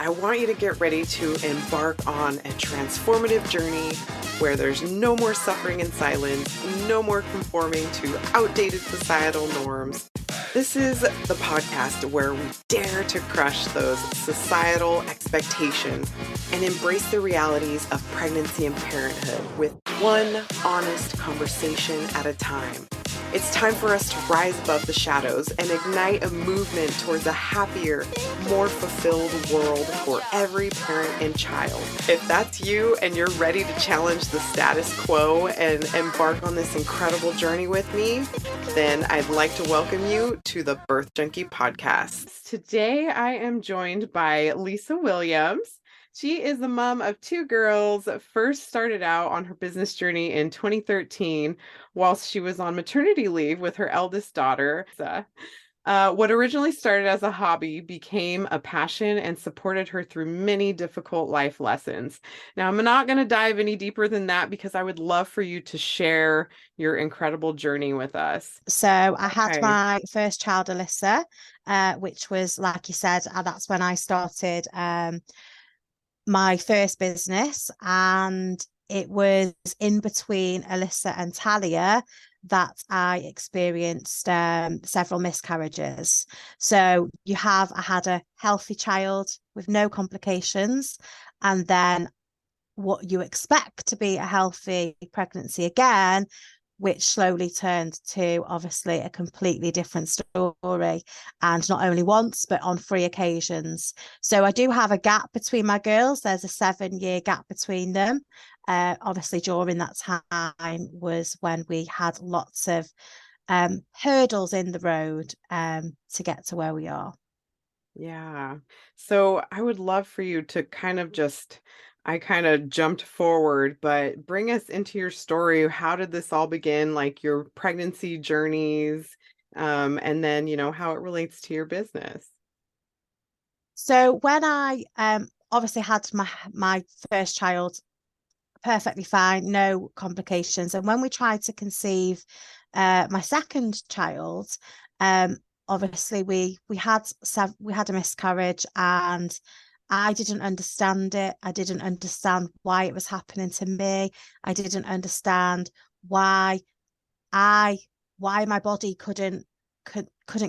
I want you to get ready to embark on a transformative journey where there's no more suffering in silence, no more conforming to outdated societal norms. This is the podcast where we dare to crush those societal expectations and embrace the realities of pregnancy and parenthood with one honest conversation at a time. It's time for us to rise above the shadows and ignite a movement towards a happier, more fulfilled world for every parent and child. If that's you and you're ready to challenge the status quo and embark on this incredible journey with me, then I'd like to welcome you to the Birth Junkie Podcast. Today I am joined by Alysa Williams. She is the mom of two girls, first started out on her business journey in 2013 whilst she was on maternity leave with her eldest daughter. What originally started as a hobby became a passion and supported her through many difficult life lessons. Now, I'm not going to dive any deeper than that because I would love for you to share your incredible journey with us. So I had my first child, Alysa, which was, like you said, that's when I started my first business, and it was in between Alysa and Talia that I experienced several miscarriages. So I had a healthy child with no complications, and then what you expect to be a healthy pregnancy again, which slowly turned to obviously a completely different story, and not only once, but on 3 occasions. So I do have a gap between my girls. There's a 7-year gap between them. Obviously, during that time was when we had lots of hurdles in the road to get to where we are. Yeah. So I would love for you to I kind of jumped forward, but bring us into your story. How did this all begin? Like your pregnancy journeys, and then, how it relates to your business. So when I obviously had my first child, perfectly fine, no complications. And when we tried to conceive my second child, obviously we had a miscarriage, and I didn't understand it. I didn't understand why it was happening to me. I didn't understand why my body couldn't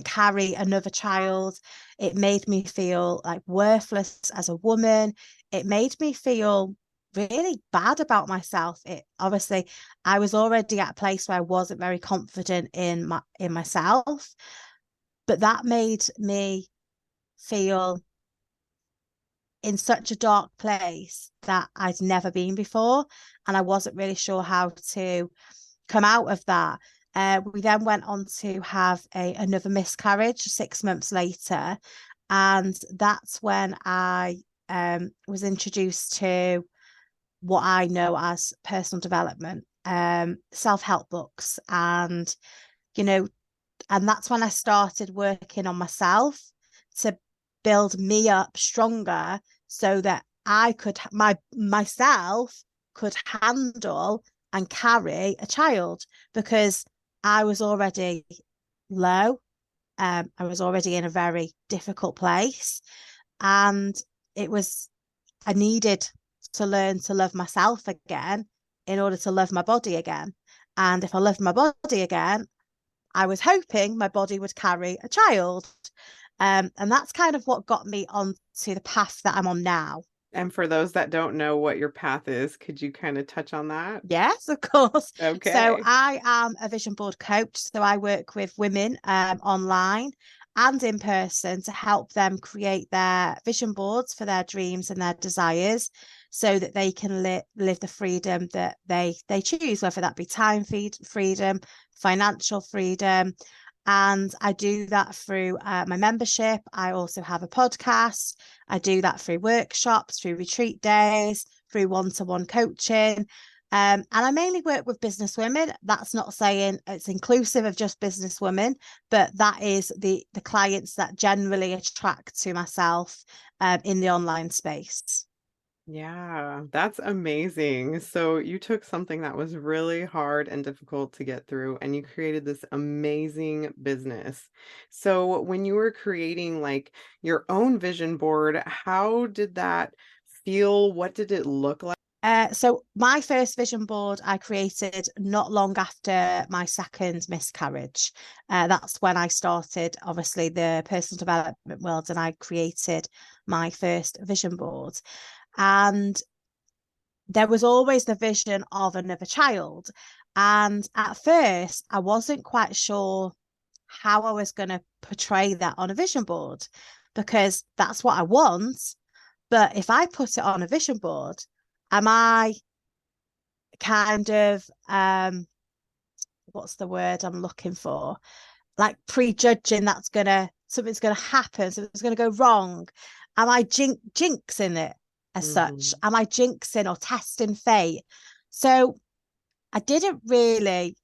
carry another child. It made me feel like worthless as a woman. It made me feel really bad about myself. Obviously, I was already at a place where I wasn't very confident in myself, but that made me feel in such a dark place that I'd never been before, and I wasn't really sure how to come out of that. We then went on to have another miscarriage 6 months later, and that's when I was introduced to what I know as personal development, self-help books, and that's when I started working on myself to build me up stronger so that I could myself could handle and carry a child, because I was already low. I was already in a very difficult place, and I needed to learn to love myself again in order to love my body again. And if I loved my body again, I was hoping my body would carry a child. And that's kind of what got me onto the path that I'm on now. And for those that don't know what your path is, could you kind of touch on that? Yes, of course. Okay. So I am a vision board coach. So I work with women online and in person to help them create their vision boards for their dreams and their desires, so that they can live the freedom that they choose, whether that be time freedom, financial freedom. And I do that through my membership. I also have a podcast. I do that through workshops, through retreat days, through one-to-one coaching. And I mainly work with business women. That's not saying it's inclusive of just business women, but that is the clients that generally attract to myself in the online space. Yeah, that's amazing. So you took something that was really hard and difficult to get through and you created this amazing business. So when you were creating like your own vision board, how did that feel? What did it look like? So my first vision board I created not long after my second miscarriage. That's when I started, obviously, the personal development world, and I created my first vision board. And there was always the vision of another child. And at first, I wasn't quite sure how I was going to portray that on a vision board because that's what I want. But if I put it on a vision board, am I kind of what's the word I'm looking for? Like prejudging something's gonna happen, something's gonna go wrong. Am I jinxing it as such? Mhm. Am I jinxing or testing fate? So I didn't really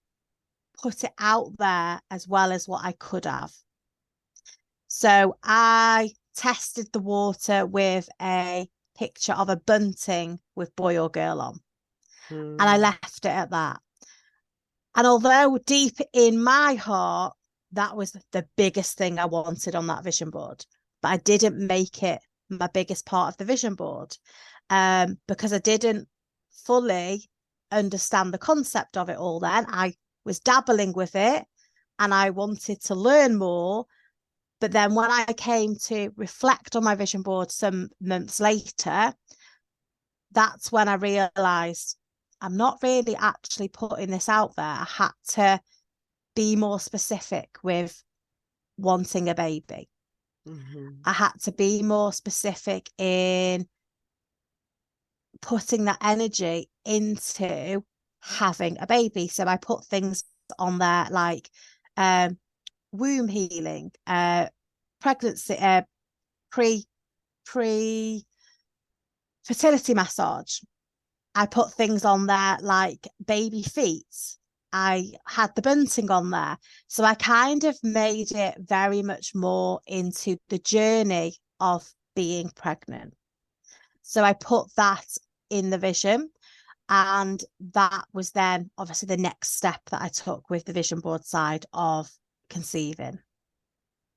put it out there as well as what I could have. So I tested the water with a picture of a bunting with boy or girl on, and I Mm. left it at that. And although deep in my heart, that was the biggest thing I wanted on that vision board, but I didn't make it my biggest part of the vision board because I didn't fully understand the concept of it all then. I was dabbling with it and I wanted to learn more. But then when I came to reflect on my vision board some months later, that's when I realized I'm not really actually putting this out there. I had to be more specific with wanting a baby. Mhm. I had to be more specific in putting that energy into having a baby. So I put things on there like um, womb healing, pregnancy, pre pre fertility massage. I put things on there like baby feet. I had the bunting on there. So I kind of made it very much more into the journey of being pregnant. So I put that in the vision. And that was then obviously the next step that I took with the vision board side of conceiving.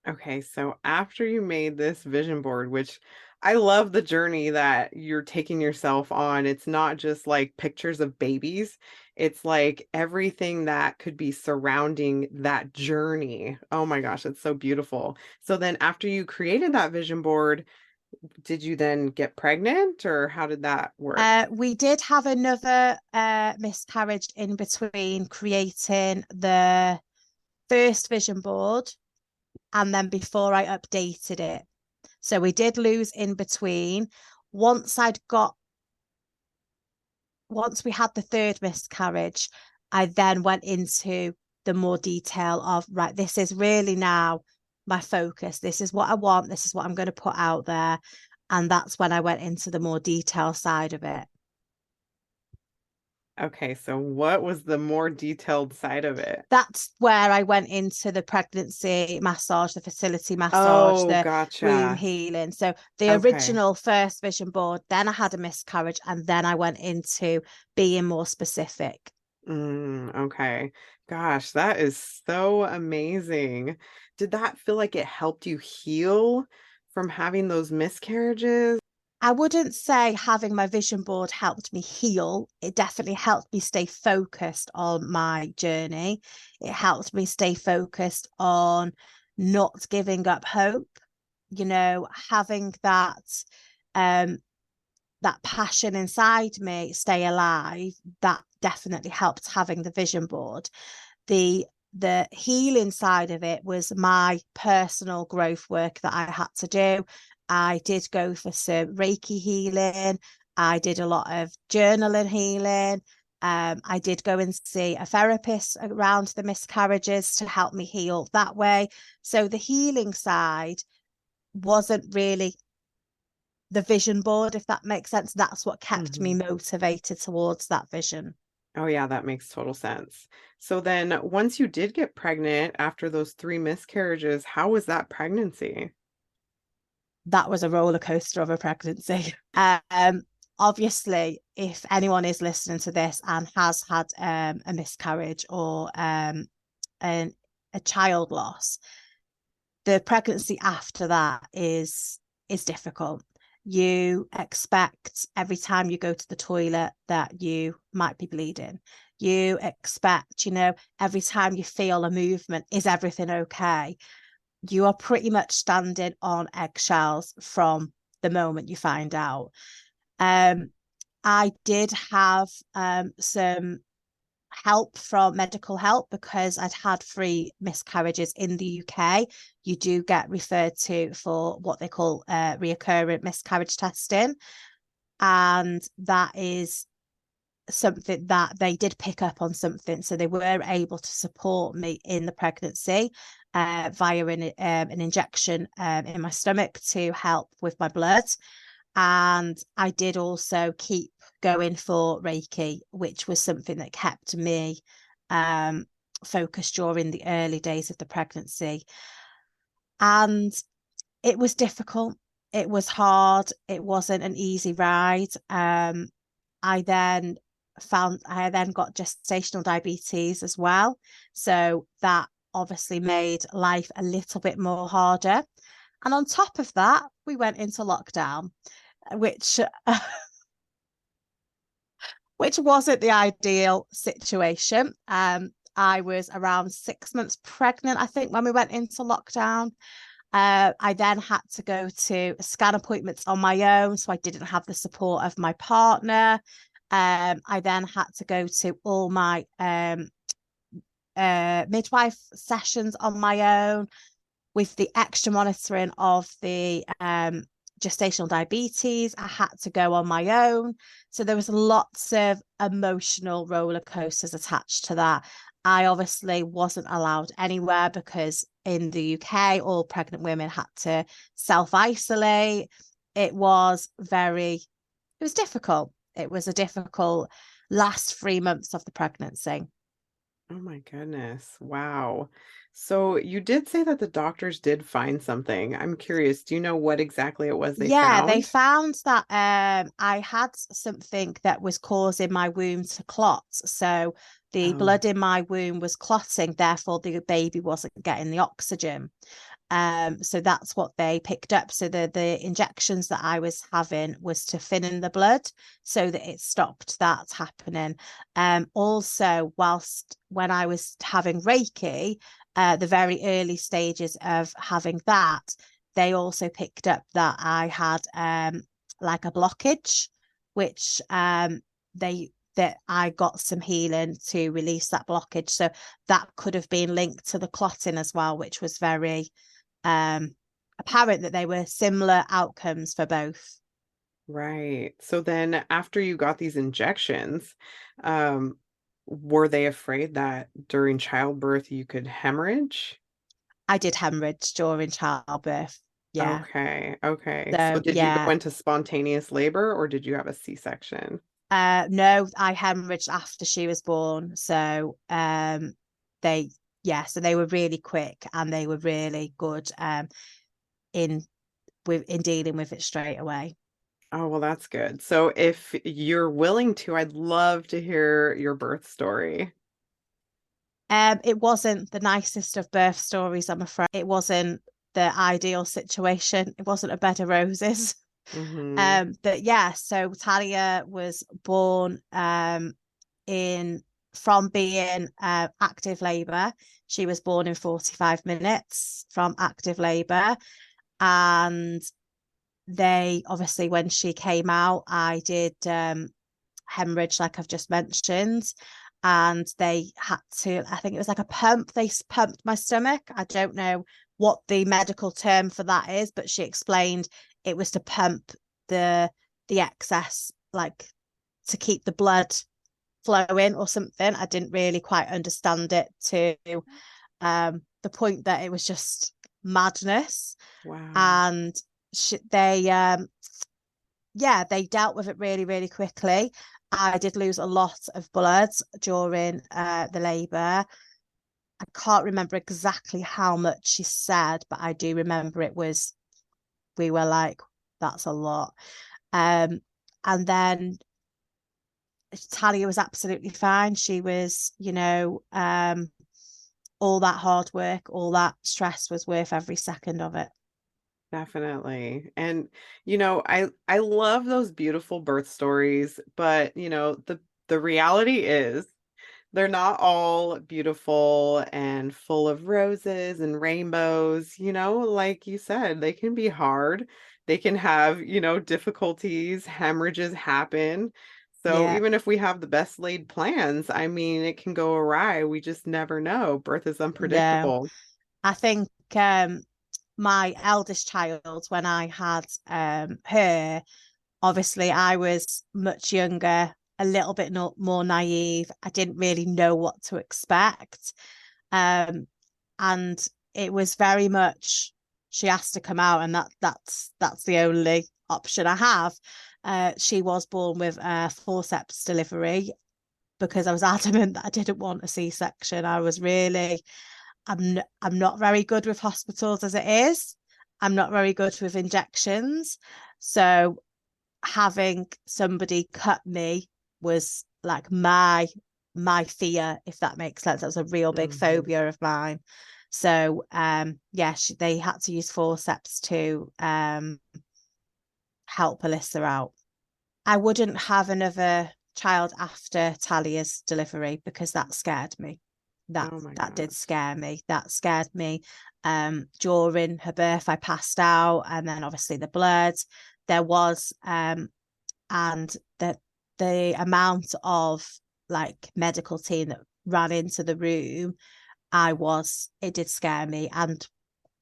Okay, so after you made this vision board, which I love the journey that you're taking yourself on. It's not just like pictures of babies. It's like everything that could be surrounding that journey. Oh my gosh, it's so beautiful. So then after you created that vision board, did you then get pregnant or how did that work? We did have another miscarriage in between creating the first vision board and then before I updated it. So we did lose in between. Once I'd got, once we had the third miscarriage, I then went into the more detail of, right, this is really now my focus. This is what I want. This is what I'm going to put out there. And that's when I went into the more detail side of it. Okay, so what was the more detailed side of it? That's where I went into the pregnancy massage, the fertility massage, Oh, the womb gotcha. healing. So the Okay. original first vision board, then I had a miscarriage, and then I went into being more specific. Okay. Gosh, that is so amazing. Did that feel like it helped you heal from having those miscarriages? I wouldn't say having my vision board helped me heal. It definitely helped me stay focused on my journey. It helped me stay focused on not giving up hope, having um that passion inside me stay alive. That definitely helped having the vision board. The healing side of it was my personal growth work that I had to do. I did go for some Reiki healing. I did a lot of journaling healing. I did go and see a therapist around the miscarriages to help me heal that way. So the healing side wasn't really the vision board, if that makes sense. That's what kept me Mhm. motivated towards that vision. Oh, yeah, that makes total sense. So then once you did get pregnant after those three miscarriages, how was that pregnancy? That was a roller coaster of a pregnancy. Um, obviously, if anyone is listening to this and has had a miscarriage or a child loss, the pregnancy after that is difficult. You expect every time you go to the toilet that you might be bleeding. You expect, every time you feel a movement, is everything okay? You are pretty much standing on eggshells from the moment you find out. I did have some help from medical help because I'd had 3 miscarriages in the UK. You do get referred to for what they call reoccurrent miscarriage testing. And that is something that they did pick up on something. So they were able to support me in the pregnancy via an injection in my stomach to help with my blood. And I did also keep going for Reiki, which was something that kept me focused during the early days of the pregnancy. And it was difficult. It was hard. It wasn't an easy ride. I then got gestational diabetes as well. So that obviously made life a little bit more harder. And on top of that, we went into lockdown, which which wasn't the ideal situation. I was around 6 months pregnant, I think, when we went into lockdown. I then had to go to scan appointments on my own, so I didn't have the support of my partner. I then had to go to all my midwife sessions on my own with the extra monitoring of the gestational diabetes. I had to go on my own. So there was lots of emotional roller coasters attached to that. I obviously wasn't allowed anywhere because in the UK, all pregnant women had to self-isolate. It was difficult. It was a difficult last 3 months of the pregnancy. Oh my goodness. Wow. So you did say that the doctors did find something. I'm curious, do you know what exactly it was they Yeah, they found? found that I had something that was causing my womb to clot. So the Oh, blood in my womb was clotting, therefore the baby wasn't getting the oxygen. So that's what they picked up. So the injections that I was having was to thin the blood so that it stopped that happening. Also, whilst when I was having Reiki, the very early stages of having that, they also picked up that I had like a blockage, which that I got some healing to release that blockage. So that could have been linked to the clotting as well, which was very apparent that they were similar outcomes for both. right. So then after you got these injections, um, were they afraid that during childbirth you could hemorrhage? I did hemorrhage during childbirth. Yeah. Okay, okay. So So did you go yeah. into spontaneous labor or did you have a C-section? No, I hemorrhaged after she was born. So they so they were really quick and they were really good in in dealing with it straight away. Oh, well, that's good. So if you're willing to, I'd love to hear your birth story. It wasn't the nicest of birth stories, I'm afraid. It wasn't the ideal situation. It wasn't a bed of roses. Mm-hmm. But yeah, so Talia was born in from being active labour. She was born in 45 minutes from active labour. And they obviously, when she came out, I did hemorrhage, like I've just mentioned. And they had to, I think it was like a pump, they pumped my stomach. I don't know what the medical term for that is, but she explained it was to pump the excess, like to keep the blood flowing or something. I didn't really quite understand it to the point that it was just madness. Wow. And they they dealt with it really, really quickly. I did lose a lot of blood during the labour. I can't remember exactly how much she said, but I do remember we were like, that's a lot. Um, And then Talia was absolutely fine. She was, all that hard work, all that stress was worth every second of it. Definitely. And I love those beautiful birth stories, but the reality is they're not all beautiful and full of roses and rainbows, like you said, they can be hard. They can have, difficulties, hemorrhages happen. So Yeah, even if we have the best laid plans, I mean, it can go awry. We just never know. Birth is no. unpredictable. I think my eldest child, when I had her, obviously I was much younger, a little bit more naive. I didn't really know what to expect. And it was very much she has to come out, and that's the only option I have. She was born with a forceps delivery because I was adamant that I didn't want a C-section. I was really I'm not very good with hospitals as it is. I'm not very good with injections. So having somebody cut me was like my fear, if that makes sense. That was a real big Mhm. phobia of mine. So yeah, they had to use forceps to help Alyssa out. I wouldn't have another child after Talia's delivery because that scared me. That Oh my that did gosh. scare me. That scared me. During her birth, I passed out, and then obviously the blood. There was and the amount of like medical team that ran into the room, it did scare me. And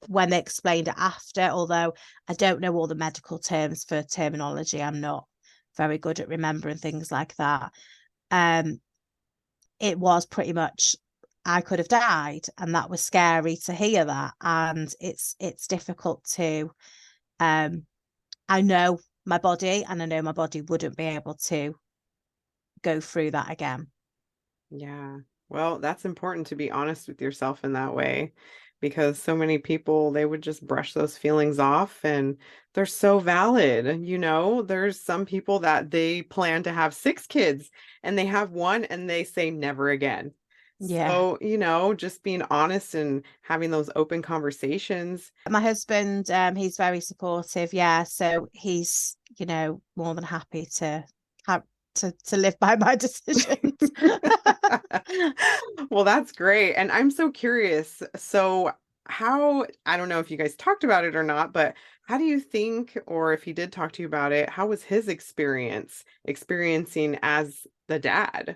when they explained it after, although I don't know all the medical terms for terminology, I'm not very good at remembering things like that. Um, it was pretty much I could have died, and that was scary to hear that. And it's difficult to I know my body, and I know my body wouldn't be able to go through that again. Yeah. Well, that's important to be honest with yourself in that way because so many people, they would just brush those feelings off and they're so valid. There's some people that they plan to have 6 kids and they have one and they say never again. Yeah. So, just being honest and having those open conversations. My husband, he's very supportive. Yeah. So he's, more than happy to have to live by my decisions. Well, that's great. And I'm so curious. So, I don't know if you guys talked about it or not, but how do you think, or if he did talk to you about it, how was his experience experiencing as the dad?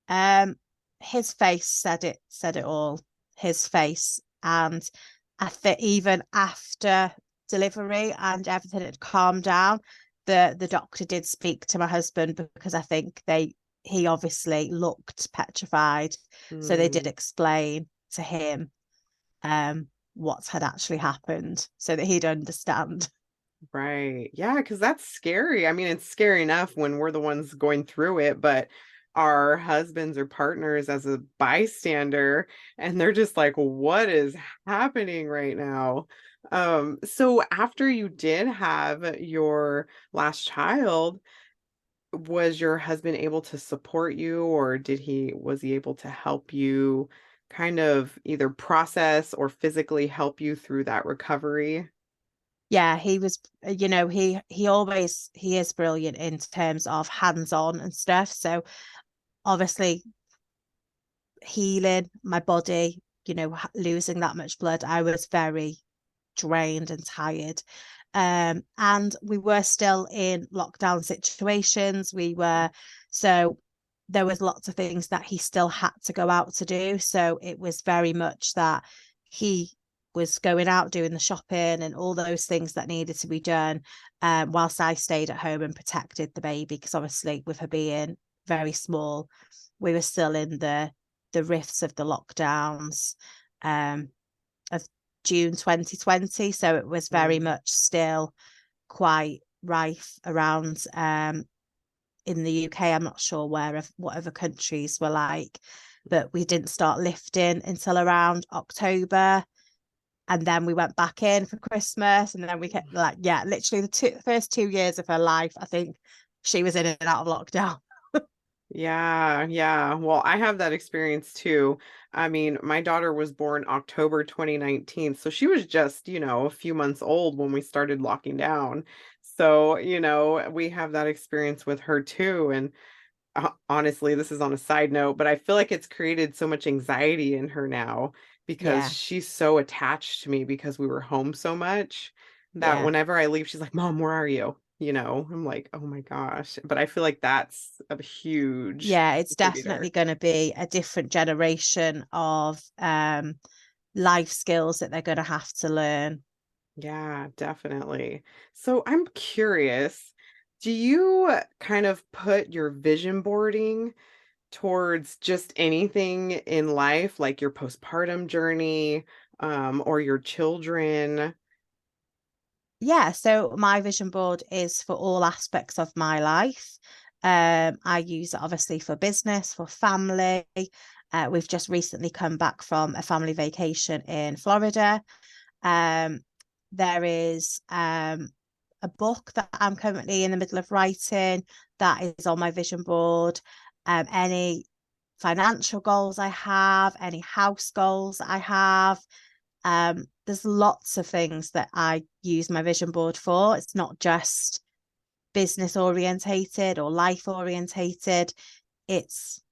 Um, his face said it all. His face, and I think even after delivery and everything had calmed down, the doctor did speak to my husband because I think he obviously looked petrified. So they did Mm, explain to him what had actually happened so that he'd understand. right. Yeah, because that's scary. I mean, it's scary enough when we're the ones going through it, but our husbands or partners as a bystander, and they're just like, what is happening right now? So after you did have your last child, was your husband able to support you, or was he able to help you kind of either process or physically help you through that recovery? Yeah, he was, he is brilliant in terms of hands-on and stuff. So obviously healing my body, losing that much blood, I was very drained and tired. And we were still in lockdown situations. So there was lots of things that he still had to go out to do. So it was very much that he was going out doing the shopping and all those things that needed to be done, whilst I stayed at home and protected the baby because obviously with her being very small, we were still in the rifts of the lockdowns of June 2020. So it was very Mm, much still quite rife around in the UK. I'm not sure what other countries were like, but we didn't start lifting until around October. And then we went back in for Christmas, and then we kept like, yeah, literally the first 2 years of her life, I think she was in and out of lockdown. Yeah, yeah. Well, I have that experience too. I mean, my daughter was born October 2019, so she was just, a few months old when we started locking down. So, we have that experience with her too. And honestly, this is on a side note, but I feel like it's created so much anxiety in her now because Yeah, she's so attached to me because we were home so much that yeah. whenever I leave, she's like, Mom, where are you? I'm like, oh my gosh. But I feel like that's a huge Yeah, it's definitely contributor. going to be a different generation of life skills that they're going to have to learn. Yeah, definitely. So I'm curious, do you kind of put your vision boarding towards just anything in life, like your postpartum journey, or your children? Yeah, so my vision board is for all aspects of my life. I use it obviously for business, for family. We've just recently come back from a family vacation in Florida. Um, there is a book that I'm currently in the middle of writing that is on my vision board. Any financial goals I have, any house goals I have. There's lots of things that I use my vision board for. It's not just business orientated or life orientated. It's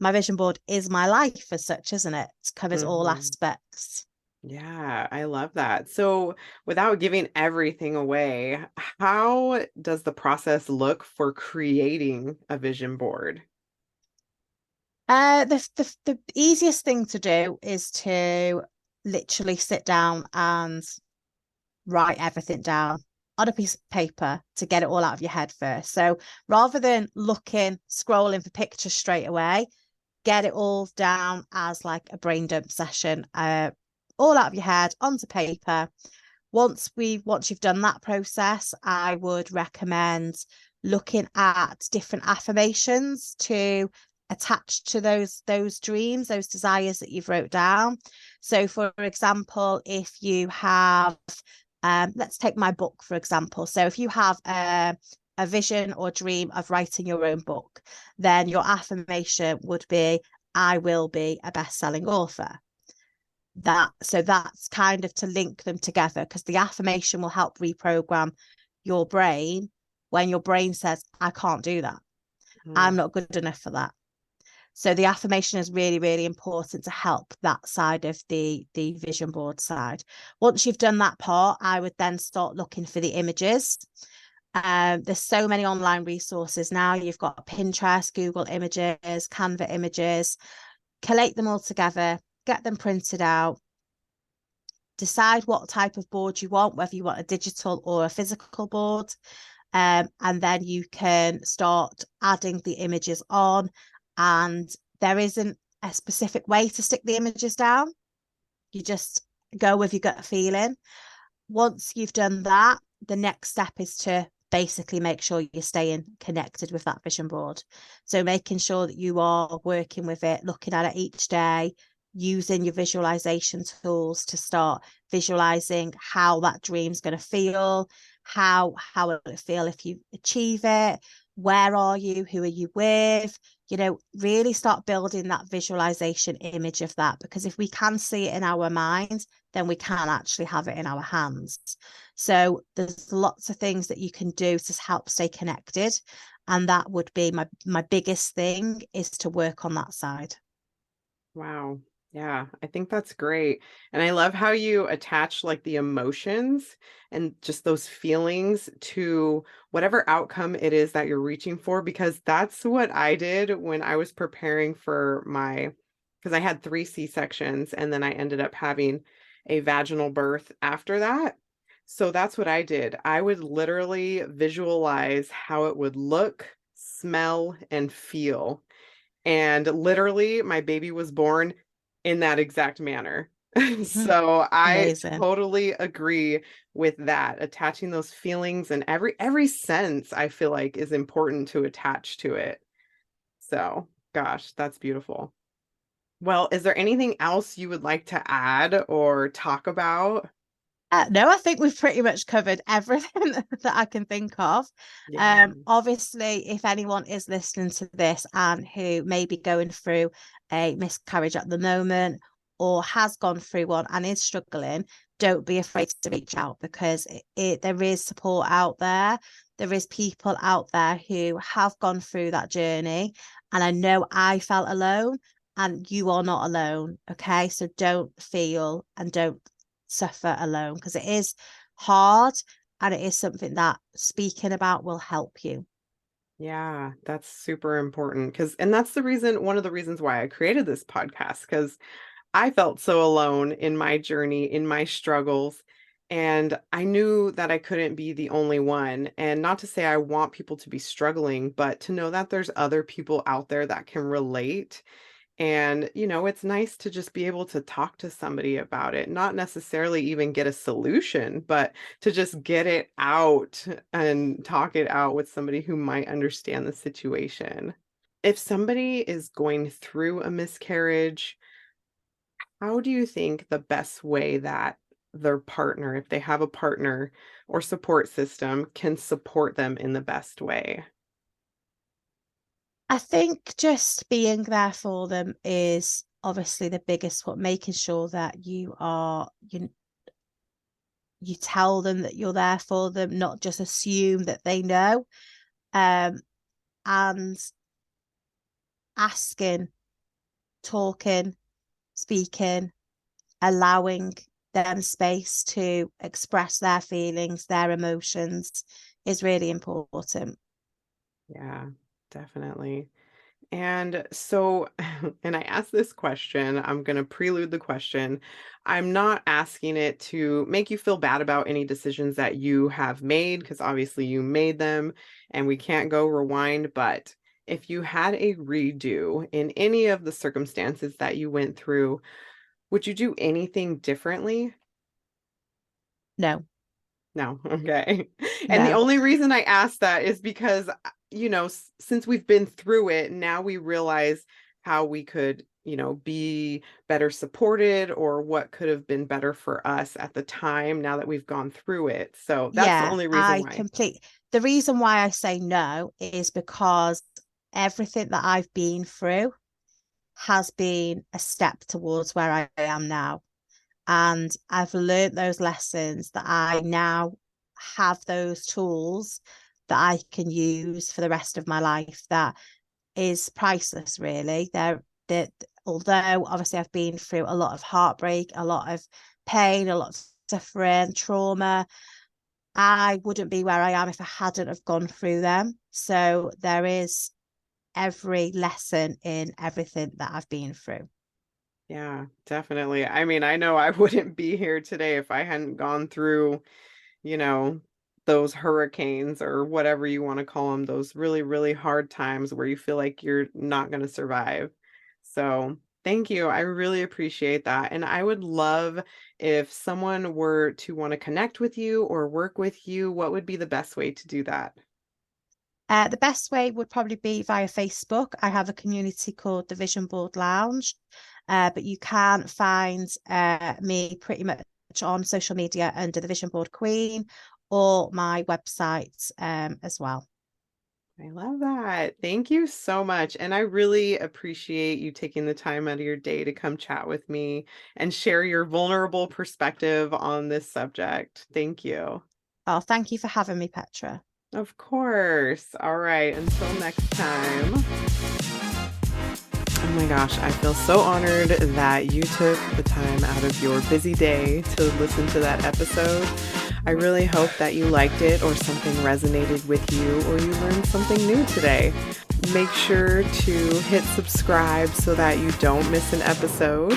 my vision board is my life as such, isn't it? It covers all Hmm. aspects. Yeah, I love that. So, without giving everything away, how does the process look for creating a vision board? The easiest thing to do is to literally sit down and write everything down on a piece of paper to get it all out of your head first. So rather than scrolling for pictures straight away, get it all down as like a brain dump session, all out of your head onto paper. Once you've done that process, I would recommend looking at different affirmations to attach to those dreams, those desires that you've wrote down. So for example, if you have let's take my book for example. So if you have a vision or dream of writing your own book, then your affirmation would be, I will be a best-selling author. That's kind of to link them together, because the affirmation will help reprogram your brain when your brain says, I can't do that. I'm Mm, not good enough for that. So the affirmation is really, really important to help that side of the vision board side. Once you've done that part, I would then start looking for the images. There's so many online resources now. You've got Pinterest, Google Images, Canva Images. Collate them all together, get them printed out, decide what type of board you want, whether you want a digital or a physical board. And then you can start adding the images on. And there isn't a specific way to stick the images down. You just go with your gut feeling. Once you've done that, the next step is to basically make sure you're staying connected with that vision board. So making sure that you are working with it, looking at it each day, using your visualization tools to start visualizing how that dream's going to feel, how will it feel if you achieve it, where are you, who are you with, really start building that visualization image of that, because if we can see it in our mind, then we can actually have it in our hands. So there's lots of things that you can do to help stay connected, and that would be my biggest thing, is to work on that side. wow. Yeah, I think that's great. And I love how you attach like the emotions and just those feelings to whatever outcome it is that you're reaching for, because that's what I did when I was preparing for because I had three C-sections and then I ended up having a vaginal birth after that. So that's what I did. I would literally visualize how it would look, smell, and feel. And literally, my baby was born in that exact manner. Mhm. So I Amazing. totally agree with that. Attaching those feelings and every sense I feel like is important to attach to it. So, gosh, that's beautiful. Well, is there anything else you would like to add or talk about? No, I think we've pretty much covered everything that I can think of. Yeah. Obviously, if anyone is listening to this and who may be going through a miscarriage at the moment or has gone through one and is struggling, don't be afraid to reach out, because there is support out there. There is people out there who have gone through that journey. And I know I felt alone, and you are not alone. Okay. So don't feel and don't suffer alone, because it is hard, and it is something that speaking about will help you. Yeah, that's super important and that's one of the reasons why I created this podcast, because I felt so alone in my journey, in my struggles, and I knew that I couldn't be the only one. And not to say I want people to be struggling, but to know that there's other people out there that can relate. And, it's nice to just be able to talk to somebody about it, not necessarily even get a solution, but to just get it out and talk it out with somebody who might understand the situation. If somebody is going through a miscarriage, how do you think the best way that their partner, if they have a partner or support system, can support them in the best way? I think just being there for them is obviously the biggest one, making sure that you tell them that you're there for them, not just assume that they know. Um, and asking, talking, speaking, allowing them space to express their feelings, their emotions is really important. Yeah, definitely. And so, and I asked this question, I'm going to prelude the question. I'm not asking it to make you feel bad about any decisions that you have made, because obviously you made them and we can't go rewind. But if you had a redo in any of the circumstances that you went through, would you do anything differently? No, No, okay. And the no. only reason I asked that is because, since we've been through it, now we realize how we could, be better supported, or what could have been better for us at the time now that we've gone through it. So that's the Yeah, only reason why. the reason why I say no is because everything that I've been through has been a step towards where I am now. And I've learned those lessons that I now have those tools that I can use for the rest of my life. That is priceless, really. They're although obviously I've been through a lot of heartbreak, a lot of pain, a lot of suffering, trauma, I wouldn't be where I am if I hadn't have gone through them. So there is every lesson in everything that I've been through. Yeah, definitely. I mean, I know I wouldn't be here today if I hadn't gone through, you know, those hurricanes or whatever you want to call them, those really, really hard times where you feel like you're not going to survive. So, thank you. I really appreciate that. And I would love if someone were to want to connect with you or work with you, what would be the best way to do that? The best way would probably be via Facebook. I have a community called the Vision Board Lounge, but you can find me pretty much on social media under the Vision Board Queen, or my website as well. I love that. Thank you so much. And I really appreciate you taking the time out of your day to come chat with me and share your vulnerable perspective on this subject. Thank you. Oh, thank you for having me, Petra. Of course. All right. Until next time. Oh my gosh, I feel so honored that you took the time out of your busy day to listen to that episode. I really hope that you liked it, or something resonated with you, or you learned something new today. Make sure to hit subscribe so that you don't miss an episode.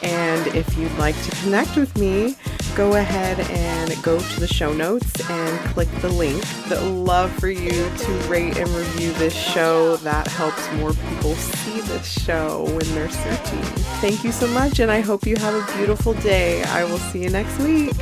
And if you'd like to connect with me, go ahead and go to the show notes and click the link. I'd love for you to rate and review this show. That helps more people see this show when they're searching. Thank you so much, and I hope you have a beautiful day. I will see you next week.